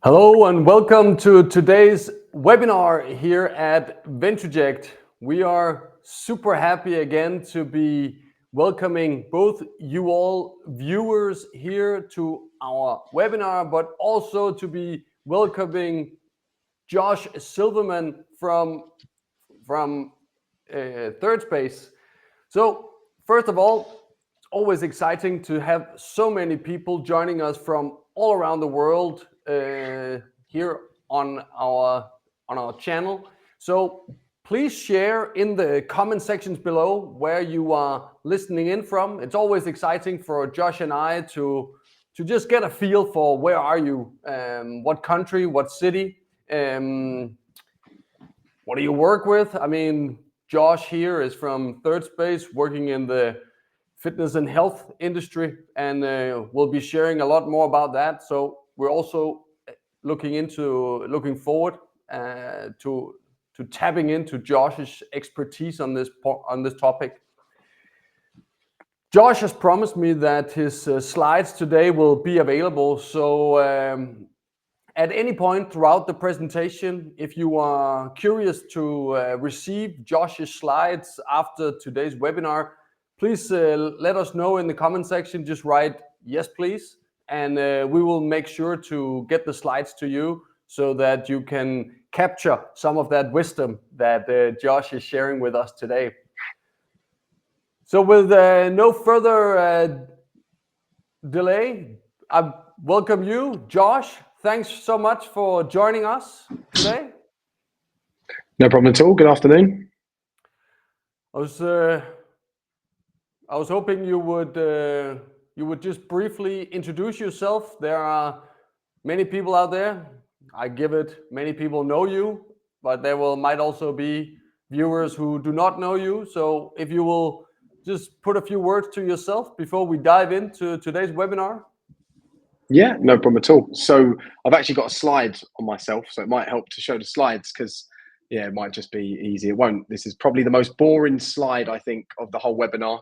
Hello and welcome to today's webinar here at VentureJect. We are super happy again to be welcoming both you all viewers here to our webinar, but also to be welcoming Josh Silverman from Third Space. So first of all, it's always exciting to have so many people joining us from all around the world here on our channel. So please share in the comment sections below where you are listening in from. It's always exciting for Josh and I to just get a feel for where are you, what country, what city, what do you work with? I mean, Josh here is from Third Space, working in the fitness and health industry, and we'll be sharing a lot more about that. So we're also looking forward to tapping into Josh's expertise on this topic. Josh has promised me that his slides today will be available. So at any point throughout the presentation, if you are curious to receive Josh's slides after today's webinar, please let us know in the comment section. Just write yes, please, and we will make sure to get the slides to you so that you can capture some of that wisdom that Josh is sharing with us today. So with no further delay, I welcome you, Josh. Thanks so much for joining us today. No problem at all. Good afternoon. I was hoping you would just briefly introduce yourself. There are many people out there. I give it, many people know you, but there might also be viewers who do not know you. So if you will just put a few words to yourself before we dive into today's webinar. Yeah, no problem at all. So I've actually got a slide on myself, so it might help to show the slides because, yeah, it might just be easy. It won't. This is probably the most boring slide, I think, of the whole webinar.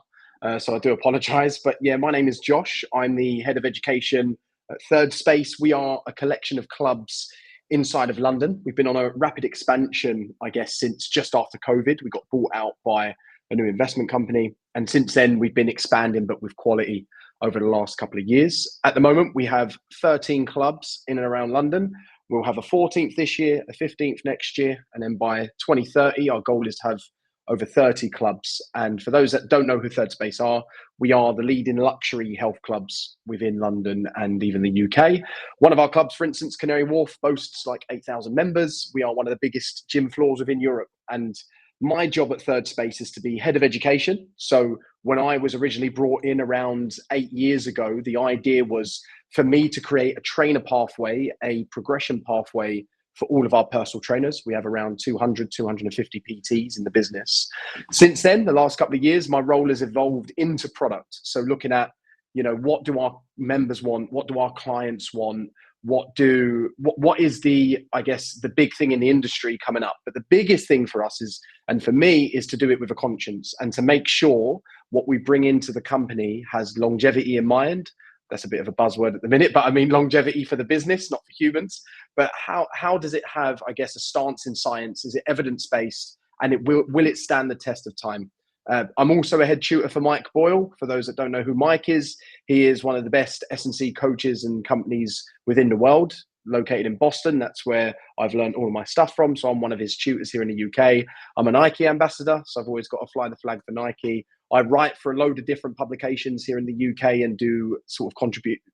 So I do apologize. But yeah, my name is Josh. I'm the head of education at Third Space. We are a collection of clubs inside of London. We've been on a rapid expansion, I guess, since just after COVID. We got bought out by a new investment company. And since then, we've been expanding, but with quality over the last couple of years. At the moment, we have 13 clubs in and around London. We'll have a 14th this year, a 15th next year. And then by 2030, our goal is to have over 30 clubs. And for those that don't know who Third Space are, we are the leading luxury health clubs within London and even the UK. One of our clubs, for instance, Canary Wharf, boasts like 8,000 members. We are one of the biggest gym floors within Europe. And my job at Third Space is to be head of education. So when I was originally brought in around 8 years ago, the idea was for me to create a trainer pathway, a progression pathway for all of our personal trainers. We have around 200, 250 PTs in the business. Since then, the last couple of years, my role has evolved into product. So looking at, what do our members want? What do our clients want? What is the, I guess, the big thing in the industry coming up? But the biggest thing for us is, and for me, is to do it with a conscience and to make sure what we bring into the company has longevity in mind. That's a bit of a buzzword at the minute, but I mean longevity for the business, not for humans. But how does it have, I guess, a stance in science? Is it evidence-based? And will it stand the test of time? I'm also a head tutor for Mike Boyle. For those that don't know who Mike is, he is one of the best S&C coaches and companies within the world, located in Boston. That's where I've learned all of my stuff from. So I'm one of his tutors here in the UK. I'm a Nike ambassador, so I've always got to fly the flag for Nike. I write for a load of different publications here in the UK and do sort of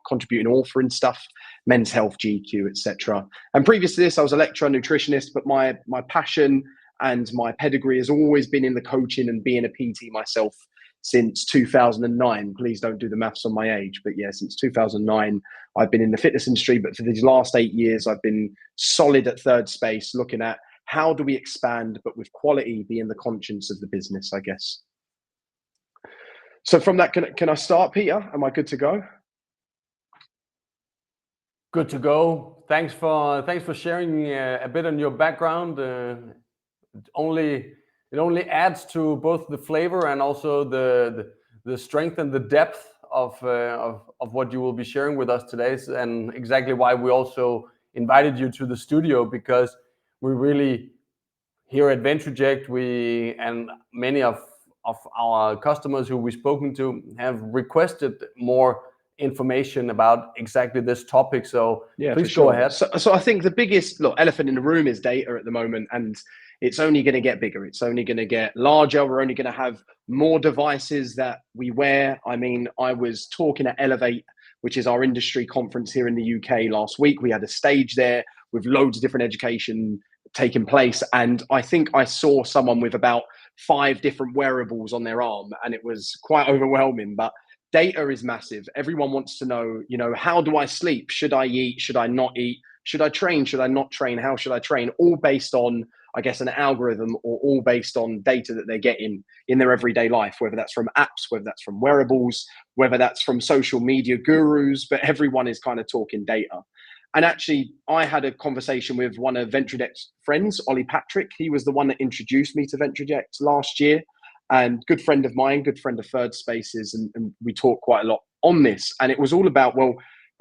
contributing author and stuff, Men's Health, GQ, etc. And previous to this, I was a lecturer, nutritionist, but my passion and my pedigree has always been in the coaching and being a PT myself since 2009. Please don't do the maths on my age, but yeah, since 2009, I've been in the fitness industry. But for these last 8 years, I've been solid at Third Space, looking at how do we expand, but with quality being the conscience of the business, I guess. So from that, can I start, Peter? Am I good to go? Good to go. Thanks for sharing a bit on your background. It only adds to both the flavor and also the strength and the depth of what you will be sharing with us today, and exactly why we also invited you to the studio, because we really, here at VentureJect, and many of our customers who we've spoken to have requested more information about exactly this topic. So yeah, please for go sure. ahead. So I think the biggest elephant in the room is data at the moment, and it's only going to get bigger. It's only going to get larger. We're only going to have more devices that we wear. I mean, I was talking at Elevate, which is our industry conference here in the UK last week. We had a stage there with loads of different education taking place, and I think I saw someone with about 5 different wearables on their arm, and it was quite overwhelming. But data is massive. Everyone wants to know, how do I sleep? Should I eat? Should I not eat? Should I train? Should I not train? How should I train? All based on, I guess, an algorithm, or all based on data that they're getting in their everyday life, whether that's from apps, whether that's from wearables, whether that's from social media gurus, but everyone is kind of talking data. And actually, I had a conversation with one of VentureJect's friends, Ollie Patrick. He was the one that introduced me to VentureJect last year, and good friend of mine, good friend of Third Spaces, and we talked quite a lot on this. And it was all about, well,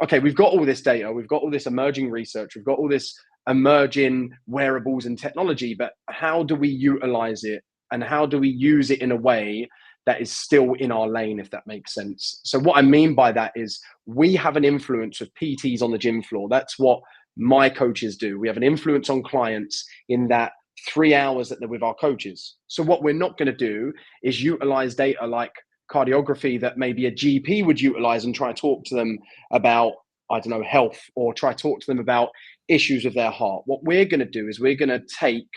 okay, we've got all this data, we've got all this emerging research, we've got all this emerging wearables and technology, but how do we utilize it, and how do we use it in a way that is still in our lane, if that makes sense? So what I mean by that is, we have an influence with PTs on the gym floor. That's what my coaches do. We have an influence on clients in that 3 hours that they're with our coaches. So what we're not going to do is utilize data like cardiography that maybe a GP would utilize and try to talk to them about, I don't know, health, or try to talk to them about issues with their heart. What we're going to do is we're going to take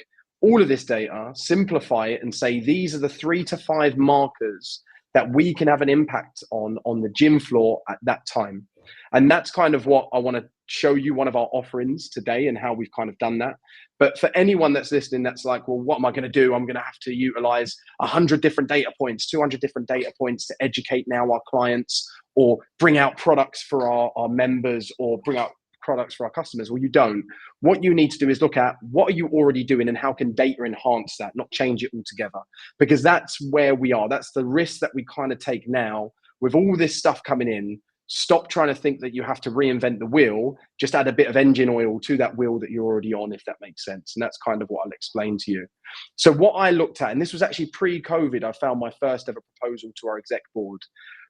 all of this data, simplify it, and say these are the 3 to 5 markers that we can have an impact on the gym floor at that time. And that's kind of what I want to show you, one of our offerings today, and how we've kind of done that. But for anyone that's listening, that's like, well, what am I going to do? I'm going to have to utilize 100 different data points, 200 different data points to educate now our clients, or bring out products for our members, or bring out products for our customers. Well, you don't. What you need to do is look at, what are you already doing, and how can data enhance that, not change it altogether? Because that's where we are. That's the risk that we kind of take now with all this stuff coming in. Stop trying to think that you have to reinvent the wheel. Just add a bit of engine oil to that wheel that you're already on, if that makes sense. And that's kind of what I'll explain to you. So what I looked at, and this was actually pre-COVID, I found my first ever proposal to our exec board,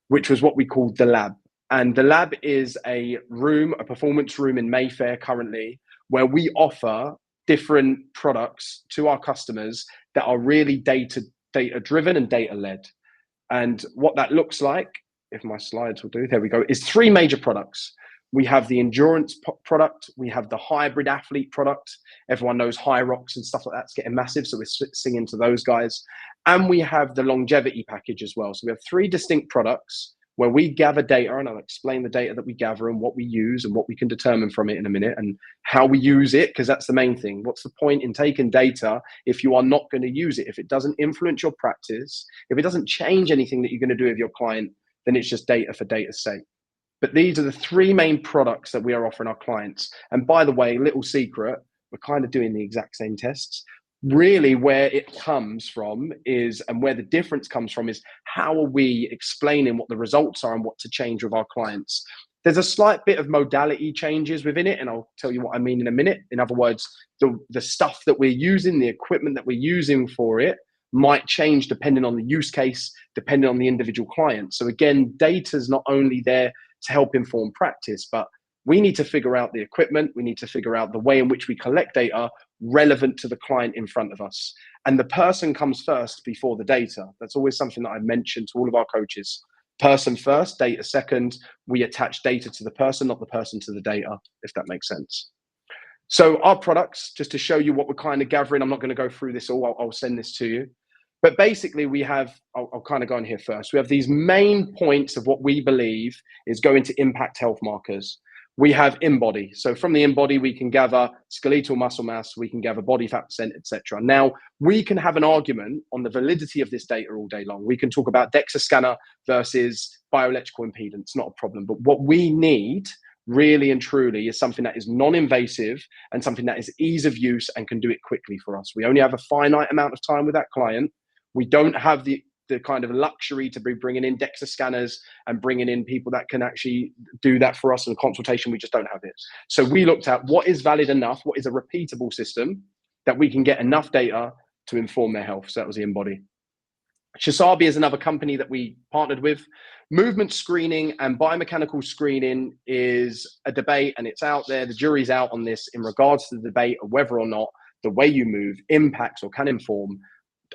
which was what we called the lab. And the lab is a room, a performance room in Mayfair currently, where we offer different products to our customers that are really data driven and data led. And what that looks like, if my slides will do, there we go, is 3 major products. We have the endurance product, we have the hybrid athlete product. Everyone knows High Rocks and stuff like that's getting massive, so we're singing to those guys. And we have the longevity package as well. So we have 3 distinct products where we gather data, and I'll explain the data that we gather and what we use and what we can determine from it in a minute, and how we use it, because that's the main thing. What's the point in taking data if you are not going to use it? If it doesn't influence your practice, if it doesn't change anything that you're going to do with your client, then it's just data for data's sake. But these are the 3 main products that we are offering our clients. And by the way, little secret, we're kind of doing the exact same tests. Really, where it comes from is, and where the difference comes from, is how are we explaining what the results are and what to change with our clients. There's a slight bit of modality changes within it, and I'll tell you what I mean in a minute. In other words, the stuff that we're using, the equipment that we're using for it, might change depending on the use case, depending on the individual client. So again, data is not only there to help inform practice, but we need to figure out the equipment. We need to figure out the way in which we collect data relevant to the client in front of us. And the person comes first before the data. That's always something that I mention to all of our coaches. Person first, data second. We attach data to the person, not the person to the data, if that makes sense. So our products, just to show you what we're kind of gathering, I'm not going to go through this all, I'll send this to you. But basically we have, I'll kind of go on here first. We have these main points of what we believe is going to impact health markers. We have InBody. So from the InBody, we can gather skeletal muscle mass, we can gather body fat percent, etc. Now, we can have an argument on the validity of this data all day long. We can talk about DEXA scanner versus bioelectrical impedance, not a problem. But what we need really and truly is something that is non-invasive and something that is ease of use and can do it quickly for us. We only have a finite amount of time with that client. We don't have the the kind of luxury to be bringing in DEXA scanners and bringing in people that can actually do that for us in consultation. We just don't have it. So we looked at what is valid enough, what is a repeatable system that we can get enough data to inform their health. So that was the Embody. Shisabi is another company that we partnered with. Movement screening and biomechanical screening is a debate, and it's out there. The jury's out on this in regards to the debate of whether or not the way you move impacts or can inform,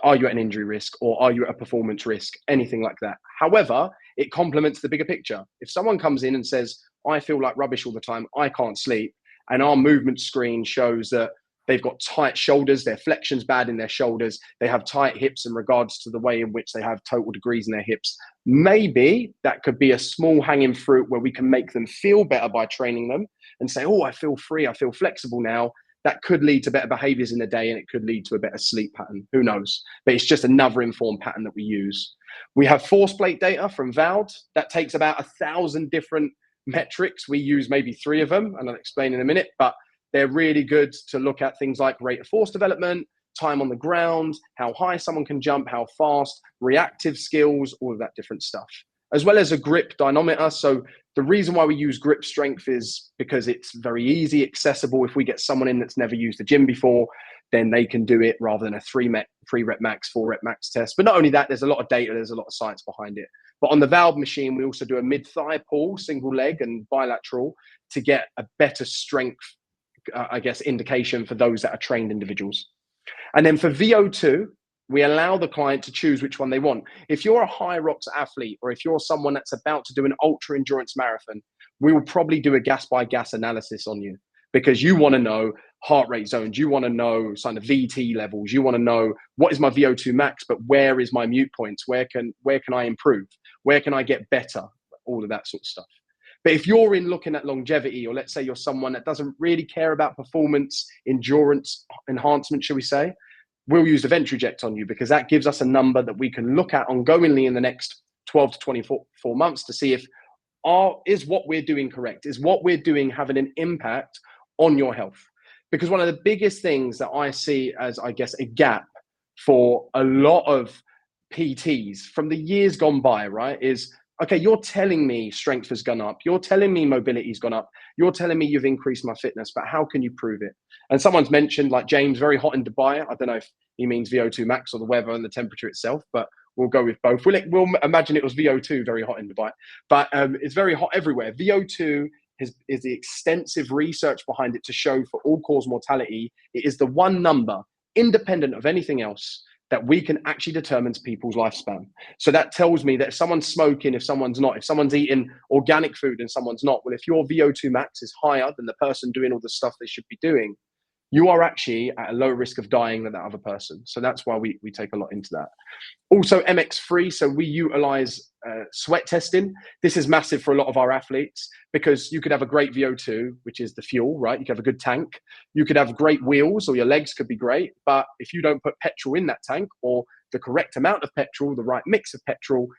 are you at an injury risk or are you at a performance risk, anything like that. However, it complements the bigger picture. If someone comes in and says, I feel like rubbish all the time, I can't sleep, and our movement screen shows that they've got tight shoulders, their flexion's bad in their shoulders, they have tight hips in regards to the way in which they have total degrees in their hips, maybe that could be a small hanging fruit where we can make them feel better by training them and say, oh, I feel free, I feel flexible now. That could lead to better behaviors in the day, and it could lead to a better sleep pattern. Who knows? But it's just another informed pattern that we use. We have force plate data from Vald that takes about 1,000 different metrics. We use maybe 3 of them, and I'll explain in a minute, but they're really good to look at things like rate of force development, time on the ground, how high someone can jump, how fast, reactive skills, all of that different stuff, as well as a grip dynamometer. So the reason why we use grip strength is because it's very easy, accessible. If we get someone in that's never used the gym before, then they can do it rather than a 3 rep max, 4 rep max test. But not only that, there's a lot of data, there's a lot of science behind it. But on the Valve machine, we also do a mid-thigh pull, single leg and bilateral, to get a better strength, I guess, indication for those that are trained individuals. And then for VO2, we allow the client to choose which one they want. If you're a high rocks athlete, or if you're someone that's about to do an ultra endurance marathon, we will probably do a gas by gas analysis on you, because you want to know heart rate zones, you want to know kind of VT levels, you want to know what is my VO2 max, but where is my mute points, where can I improve, where can I get better, all of that sort of stuff. But if you're in looking at longevity, or let's say you're someone that doesn't really care about performance, endurance enhancement, shall we say, we'll use the Ventruject on you, because that gives us a number that we can look at ongoingly in the next 12 to 24 months to see if is what we're doing correct? Is what we're doing having an impact on your health? Because one of the biggest things that I see as, I guess, a gap for a lot of PTs from the years gone by, right, is, okay, you're telling me strength has gone up. You're telling me mobility's gone up. You're telling me you've increased my fitness, but how can you prove it? And someone's mentioned, like James, very hot in Dubai. I don't know if he means VO2 max or the weather and the temperature itself, but we'll go with both. We'll imagine it was VO2 very hot in Dubai, but it's very hot everywhere. VO2 is the extensive research behind it to show for all-cause mortality, it is the one number, independent of anything else, that we can actually determine people's lifespan. So that tells me that if someone's smoking, if someone's not, if someone's eating organic food and someone's not, well, if your VO2 max is higher than the person doing all the stuff they should be doing, you are actually at a lower risk of dying than that other person. So that's why we take a lot into that. Also MX3, so we utilize sweat testing. This is massive for a lot of our athletes, because you could have a great VO2, which is the fuel, right? You could have a good tank. You could have great wheels, or your legs could be great. But if you don't put petrol in that tank, or the correct amount of petrol, the right mix of petrol,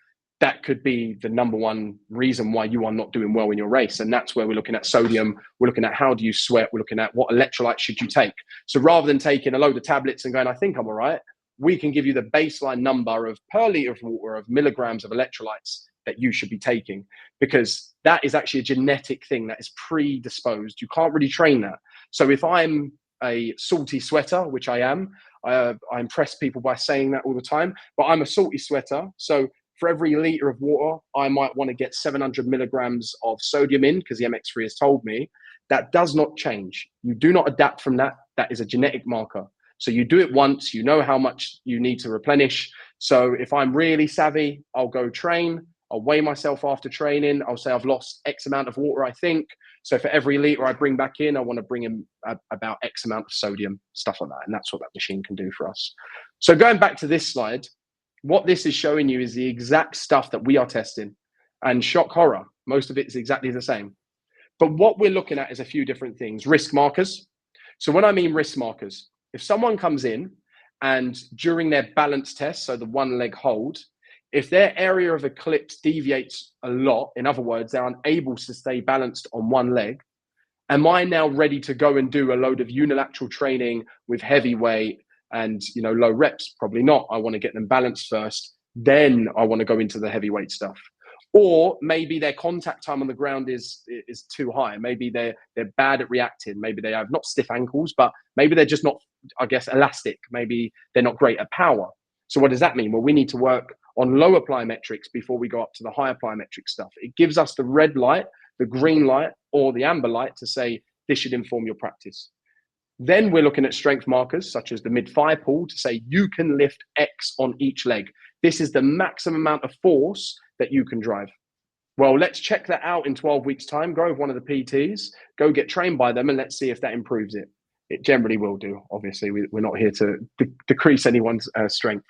that could be the number one reason why you are not doing well in your race. And that's where we're looking at sodium. We're looking at how do you sweat. We're looking at what electrolytes should you take. So rather than taking a load of tablets and going, I think I'm all right, we can give you the baseline number of per liter of water of milligrams of electrolytes that you should be taking, because that is actually a genetic thing that is predisposed. You can't really train that. So if I'm a salty sweater, which I am, I impress people by saying that all the time, but I'm a salty sweater. So for every liter of water, I might want to get 700 milligrams of sodium in, because the MX3 has told me that does not change. You do not adapt from that. That is a genetic marker. So you do it once, you know how much you need to replenish. So if I'm really savvy, I'll go train. I'll weigh myself after training. I'll say I've lost X amount of water, I think. So for every liter I bring back in, I want to bring in about X amount of sodium, stuff like that. And that's what that machine can do for us. So going back to this slide, what this is showing you is the exact stuff that we are testing. And shock horror, most of it is exactly the same. But what we're looking at is a few different things. Risk markers. So when I mean risk markers, if someone comes in and during their balance test, so the one leg hold, if their area of eclipse deviates a lot, in other words, they're unable to stay balanced on one leg, am I now ready to go and do a load of unilateral training with heavy weight and low reps? Probably not. I want to get them balanced first Then I want to go into the heavyweight stuff. Or maybe their contact time on the ground is too high. Maybe they're bad at reacting. Maybe they have not stiff ankles, but maybe they're just not, I guess, elastic. Maybe they're not great at power. So what does that mean? Well, we need to work on lower plyometrics before we go up to the higher plyometric stuff. It gives us the red light, the green light, or the amber light to say this should inform your practice. Then we're looking at strength markers such as the mid-thigh pull to say you can lift X on each leg. This is the maximum amount of force that you can drive. Well, let's check that out in 12 weeks' time. Go with one of the PTs, go get trained by them, and let's see if that improves it. It generally will do. Obviously, we're not here to decrease anyone's strength.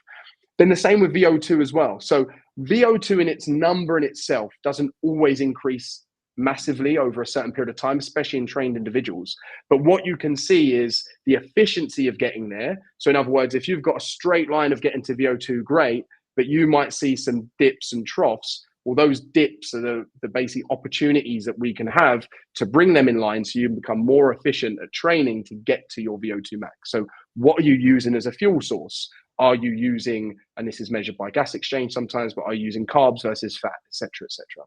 Then the same with VO2 as well. So VO2 in its number in itself doesn't always increase massively over a certain period of time, especially in trained individuals. But what you can see is the efficiency of getting there. So in other words, if you've got a straight line of getting to VO2, great, but you might see some dips and troughs. Well, those dips are the basic opportunities that we can have to bring them in line so you become more efficient at training to get to your VO2 max. So what are you using as a fuel source? Are you using, and this is measured by gas exchange sometimes, but are you using carbs versus fat, et cetera, et cetera.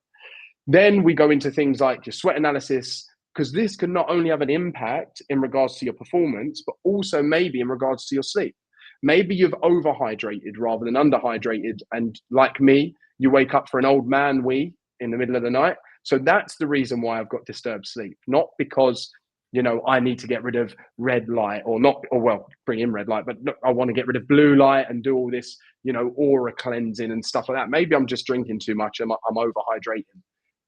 Then we go into things like your sweat analysis, because this can not only have an impact in regards to your performance, but also maybe in regards to your sleep. Maybe you've overhydrated rather than underhydrated. And like me, you wake up for an old man wee in the middle of the night. So that's the reason why I've got disturbed sleep, not because, you know, I need to get rid of red light or not, or well, bring in red light, but look, I want to get rid of blue light and do all this, you know, aura cleansing and stuff like that. Maybe I'm just drinking too much. I'm overhydrating.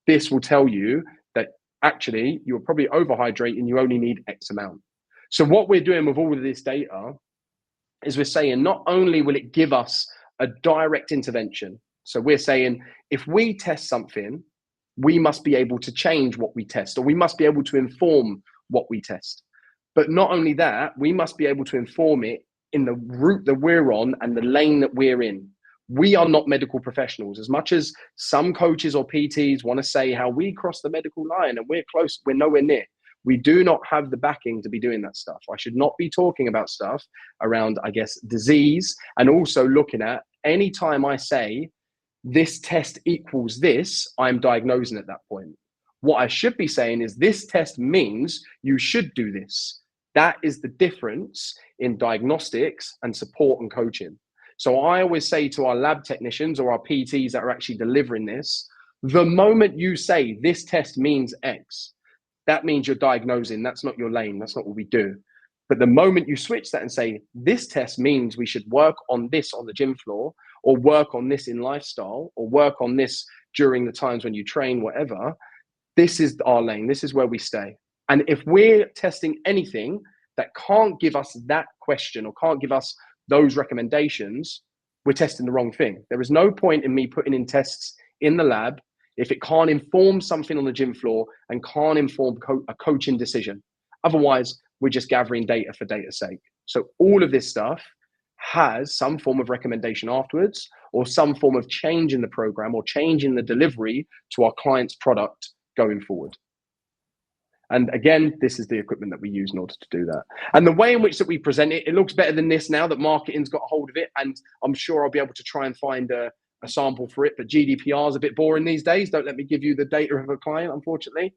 This will tell you that actually you're probably overhydrating. You only need X amount. So what we're doing with all of this data is we're saying not only will it give us a direct intervention. So we're saying if we test something, we must be able to change what we test, or we must be able to inform what we test. But not only that, we must be able to inform it in the route that we're on and the lane that we're in. We are not medical professionals. As much as some coaches or PTs want to say how we cross the medical line and we're close, we're nowhere near. We do not have the backing to be doing that stuff. I should not be talking about stuff around, I guess, disease, and also looking at any time I say this test equals this, I'm diagnosing at that point. What I should be saying is this test means you should do this. That is the difference in diagnostics and support and coaching. So I always say to our lab technicians or our PTs that are actually delivering this, the moment you say this test means X, that means you're diagnosing. That's not your lane. That's not what we do. But the moment you switch that and say, this test means we should work on this on the gym floor, or work on this in lifestyle, or work on this during the times when you train, whatever, this is our lane. This is where we stay. And if we're testing anything that can't give us that question or can't give us those recommendations, we're testing the wrong thing. There is no point in me putting in tests in the lab if it can't inform something on the gym floor and can't inform a coaching decision. Otherwise, we're just gathering data for data's sake. So all of this stuff has some form of recommendation afterwards, or some form of change in the program or change in the delivery to our client's product going forward. And again, this is the equipment that we use in order to do that. And the way in which that we present it, it looks better than this now that marketing's got a hold of it. And I'm sure I'll be able to try and find a sample for it, but GDPR is a bit boring these days. Don't let me give you the data of a client, unfortunately.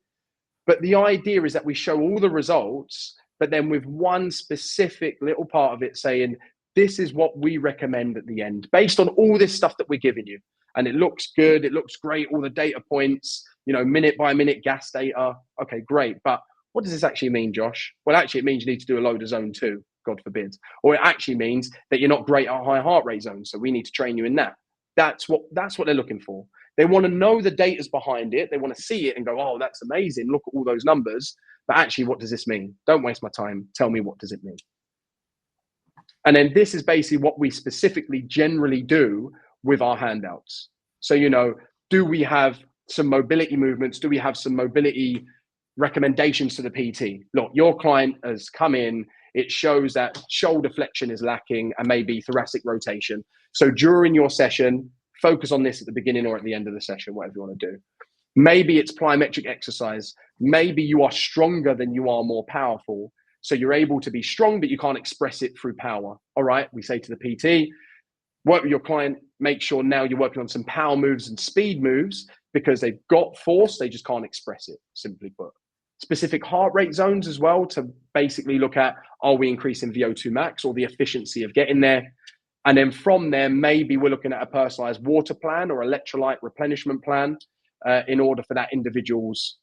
But the idea is that we show all the results, but then with one specific little part of it saying, this is what we recommend at the end, based on all this stuff that we're giving you. And it looks good, it looks great, all the data points, you know, minute by minute gas data. Okay, great. But what does this actually mean, Josh? Well, actually, it means you need to do a load of zone 2, God forbid. Or it actually means that you're not great at high heart rate zones, so we need to train you in that. That's what they're looking for. They want to know the data's behind it. They want to see it and go, oh, that's amazing. Look at all those numbers. But actually, what does this mean? Don't waste my time. Tell me, what does it mean? And then this is basically what we specifically generally do with our handouts. So, you know, do we have some mobility movements? Do we have some mobility recommendations to the PT? Look, your client has come in. It shows that shoulder flexion is lacking and maybe thoracic rotation. So during your session, focus on this at the beginning or at the end of the session, whatever you want to do. Maybe it's plyometric exercise. Maybe you are stronger than you are more powerful. So you're able to be strong, but you can't express it through power. All right, we say to the PT, work with your client, make sure now you're working on some power moves and speed moves because they've got force, they just can't express it, simply put. Specific heart rate zones as well to basically look at, are we increasing VO2 max or the efficiency of getting there? And then from there, maybe we're looking at a personalized water plan or electrolyte replenishment plan in order for that individuals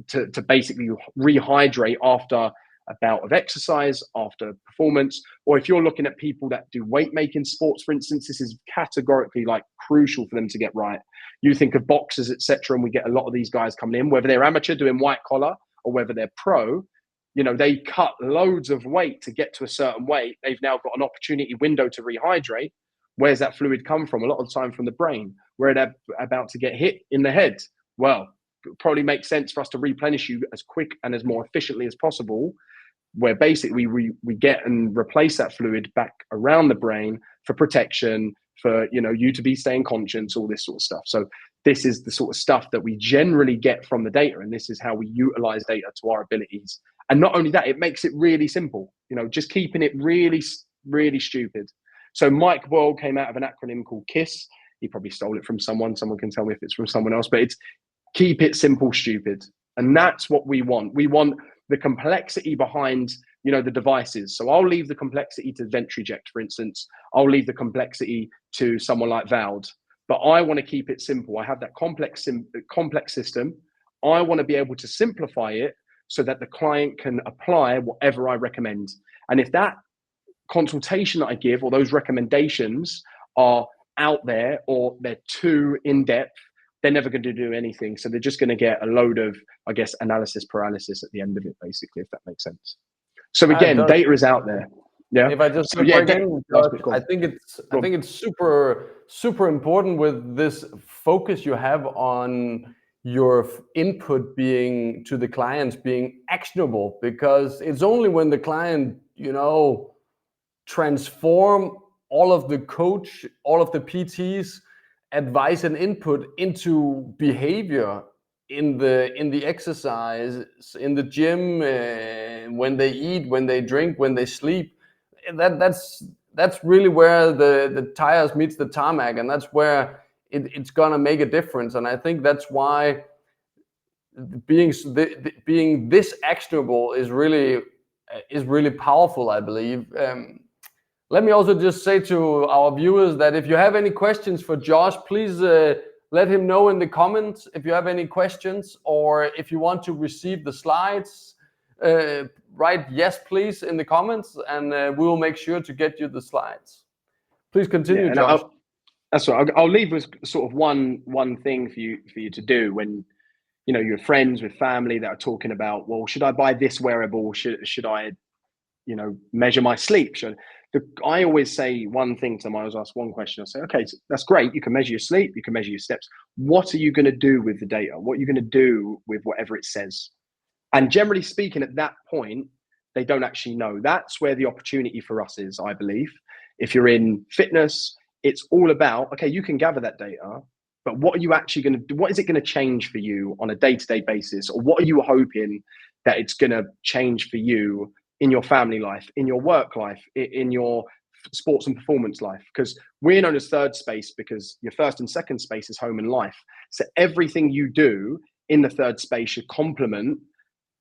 to basically rehydrate after a bout of exercise, after performance. Or if you're looking at people that do weight making sports, for instance, this is categorically like crucial for them to get right. You think of boxers, etc., and we get a lot of these guys coming in, whether they're amateur doing white collar or whether they're pro. You know, they cut loads of weight to get to a certain weight. They've now got an opportunity window to rehydrate. Where's that fluid come from? A lot of the time from the brain. Where they're about to get hit in the head. Well, it probably makes sense for us to replenish you as quick and as more efficiently as possible, where basically we get and replace that fluid back around the brain for protection, for, you know, you to be staying conscious, all this sort of stuff. So this is the sort of stuff that we generally get from the data, and this is how we utilize data to our abilities. And not only that, it makes it really simple, you know, just keeping it really, really stupid. So Mike Boyle came out of an acronym called KISS. He probably stole it from someone. Someone can tell me if it's from someone else, but it's keep it simple, stupid. And that's what we want. We want the complexity behind, you know, the devices. So I'll leave the complexity to Ventruject, for instance. I'll leave the complexity to someone like Vald. But I want to keep it simple. I have that complex system. I want to be able to simplify it so that the client can apply whatever I recommend. And if that consultation that I give or those recommendations are out there or they're too in-depth, they're never going to do anything. So they're just going to get a load of, I guess, analysis paralysis at the end of it, basically, if that makes sense. So again, data is out there. Yeah. If I just break in, I think it's super important with this focus you have on your input being to the clients being actionable, because it's only when the client, you know, transform all of the coach, all of the PTs advice and input into behavior in the exercise, in the gym, when they eat, when they drink, when they sleep. That's really where the tires meets the tarmac, and that's where it's gonna make a difference. And I think that's why being this actionable is really powerful, I believe. Let me also just say to our viewers that if you have any questions for Josh, please let him know in the comments if you have any questions, or if you want to receive the slides, write yes please in the comments, and we will make sure to get you the slides. Please continue, Josh. That's right. I'll leave with sort of one thing for you to do when, you know, you're friends with family that are talking about, well, should I buy this wearable? Should I, you know, measure my sleep? I always say one thing to them. I always ask one question. I say, okay, so that's great. You can measure your sleep. You can measure your steps. What are you going to do with the data? What are you going to do with whatever it says? And generally speaking, at that point, they don't actually know. That's where the opportunity for us is, I believe. If you're in fitness, it's all about, okay, you can gather that data, but what are you actually going to do? What is it going to change for you on a day-to-day basis? Or what are you hoping that it's going to change for you in your family life, in your work life, in your sports and performance life? Because we're known as third space because your first and second space is home and life. So everything you do in the third space should complement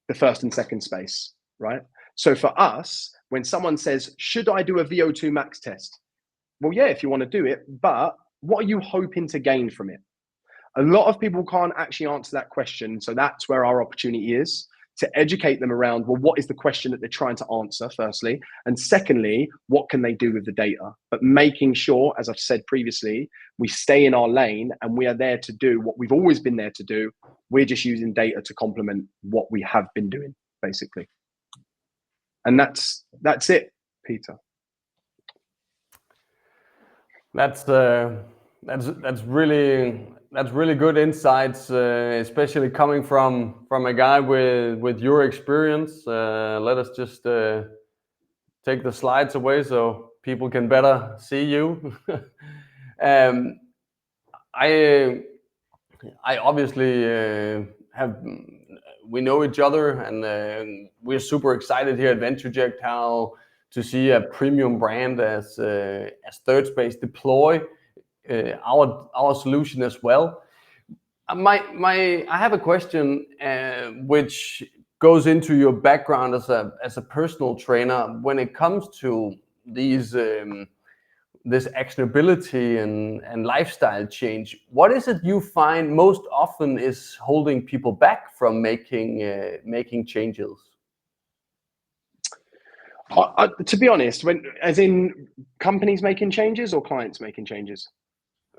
the first and second space, right? So for us, when someone says, should I do a VO2 max test? Well, yeah, if you want to do it, but what are you hoping to gain from it? A lot of people can't actually answer that question. So that's where our opportunity is, to educate them around, well, what is the question that they're trying to answer, firstly? And secondly, what can they do with the data? But making sure, as I've said previously, we stay in our lane and we are there to do what we've always been there to do. We're just using data to complement what we have been doing, basically. And that's it, Peter. That's really good insights, especially coming from a guy with your experience. Let us just take the slides away so people can better see you. I obviously we know each other, and we're super excited here at Ventruject to see a premium brand as Third Space deploy our solution as well. I have a question which goes into your background as a personal trainer when it comes to these this actionability and lifestyle change. What is it you find most often is holding people back from making changes? To be honest, as in companies making changes or clients making changes?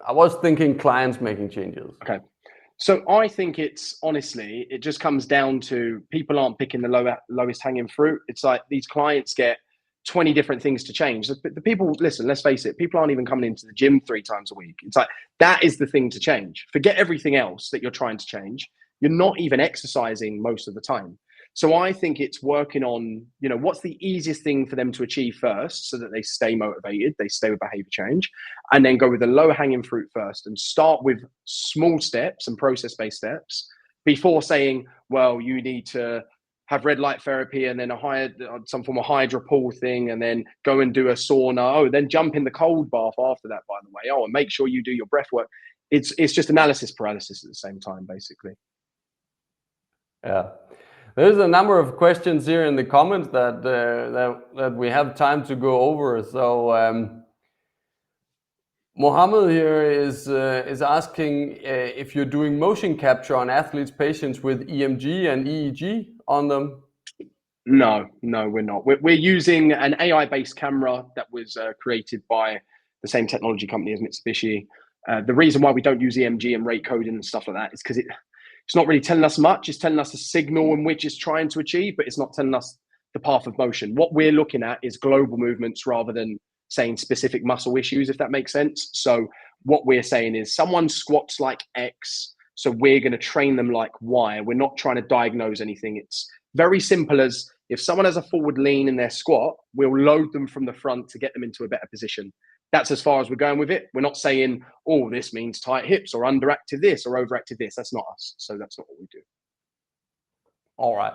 I was thinking clients making changes. Okay. So I think it's honestly, it just comes down to people aren't picking the lowest hanging fruit. It's like these clients get 20 different things to change. The people, listen, let's face it, people aren't even coming into the gym 3 times a week. It's like that is the thing to change. Forget everything else that you're trying to change. You're not even exercising most of the time. So I think it's working on, what's the easiest thing for them to achieve first so that they stay motivated, they stay with behavior change, and then go with the low hanging fruit first and start with small steps and process-based steps before saying, well, you need to have red light therapy and then some form of hydro pool thing and then go and do a sauna. Oh, then jump in the cold bath after that, by the way. Oh, and make sure you do your breath work. It's just analysis paralysis at the same time, basically. Yeah. There's a number of questions here in the comments that we have time to go over. So Mohammed here is asking if you're doing motion capture on athletes' patients with EMG and EEG on them. No, we're not. We're using an AI-based camera that was created by the same technology company as Mitsubishi. The reason why we don't use EMG and rate coding and stuff like that is because it's not really telling us much. It's telling us a signal in which it's trying to achieve, but it's not telling us the path of motion. What we're looking at is global movements rather than saying specific muscle issues, if that makes sense. So what we're saying is someone squats like X, so we're going to train them like Y. We're not trying to diagnose anything. It's very simple as if someone has a forward lean in their squat, we'll load them from the front to get them into a better position. That's as far as we're going with it. We're not saying, oh, this means tight hips or underactive this or overactive this. That's not us. So that's not what we do. All right.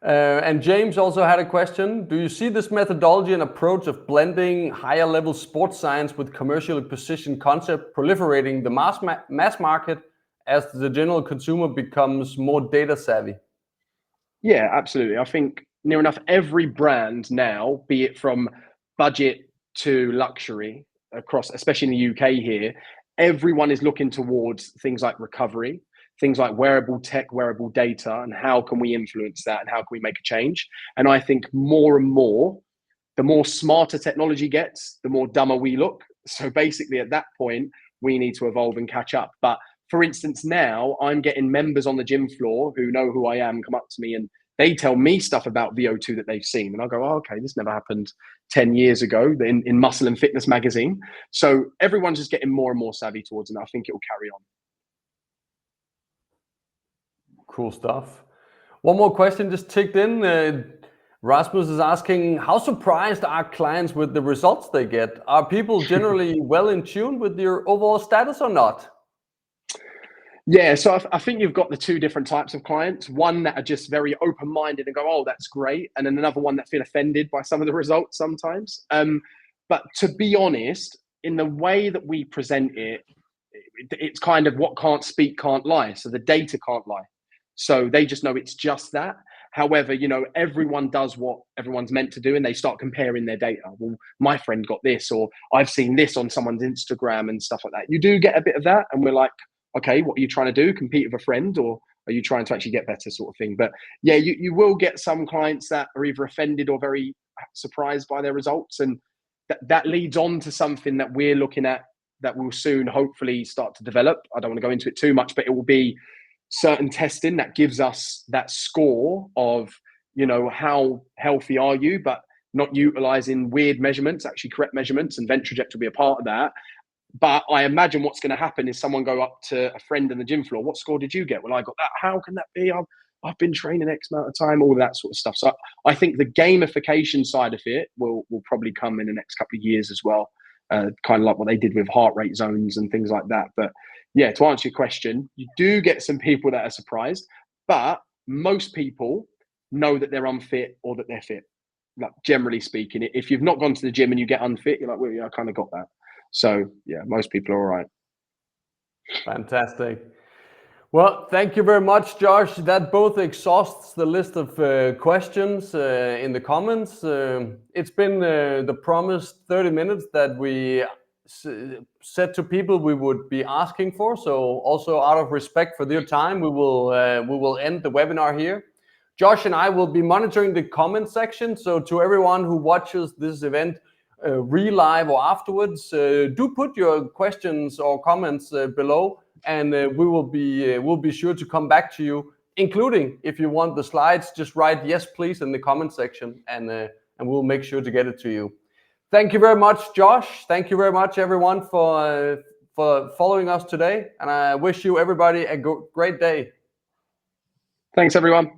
And James also had a question. Do you see this methodology and approach of blending higher level sports science with commercially positioned concept proliferating the mass market as the general consumer becomes more data savvy? Yeah, absolutely. I think near enough every brand now, be it from budget to luxury across, especially in the UK here, everyone is looking towards things like recovery, things like wearable tech, wearable data, and how can we influence that and how can we make a change? And I think more and more, the more smarter technology gets, the more dumber we look. So basically at that point, we need to evolve and catch up. But for instance, now I'm getting members on the gym floor who know who I am come up to me and they tell me stuff about VO2 that they've seen. And I go, oh, okay, this never happened 10 years ago in Muscle and Fitness magazine. So everyone's just getting more and more savvy towards it. And I think it will carry on. Cool stuff. One more question just ticked in. Rasmus is asking, how surprised are clients with the results they get? Are people generally well in tune with your overall status or not? Yeah, so I think you've got the 2 different types of clients. One that are just very open-minded and go, oh, that's great. And then another one that feel offended by some of the results sometimes. But to be honest, in the way that we present it, it's kind of what can't speak, can't lie. So the data can't lie. So they just know it's just that. However, everyone does what everyone's meant to do and they start comparing their data. Well, my friend got this, or I've seen this on someone's Instagram and stuff like that. You do get a bit of that. And we're like, okay, what are you trying to do? Compete with a friend, or are you trying to actually get better, sort of thing? But yeah, you will get some clients that are either offended or very surprised by their results. And that leads on to something that we're looking at that will soon hopefully start to develop. I don't want to go into it too much, but it will be certain testing that gives us that score of, how healthy are you, but not utilizing weird measurements, actually correct measurements, and Ventroject will be a part of that. But I imagine what's going to happen is someone go up to a friend in the gym floor. What score did you get? Well, I got that. How can that be? I've been training X amount of time, all that sort of stuff. So I think the gamification side of it will probably come in the next couple of years as well. Kind of like what they did with heart rate zones and things like that. But yeah, to answer your question, you do get some people that are surprised, but most people know that they're unfit or that they're fit. Like generally speaking, if you've not gone to the gym and you get unfit, you're like, well, yeah, I kind of got that. So yeah, most people are all right. Fantastic. Well, thank you very much, Josh. That both exhausts the list of questions in the comments. It's been the promised 30 minutes that we said to people we would be asking for. So also out of respect for their time, we will end the webinar here. Josh and I will be monitoring the comment section. So to everyone who watches this event re-live or afterwards, do put your questions or comments below. And we'll be sure to come back to you, including if you want the slides, just write yes, please in the comment section, and we'll make sure to get it to you. Thank you very much, Josh. Thank you very much, everyone, for following us today. And I wish you everybody a great day. Thanks, everyone.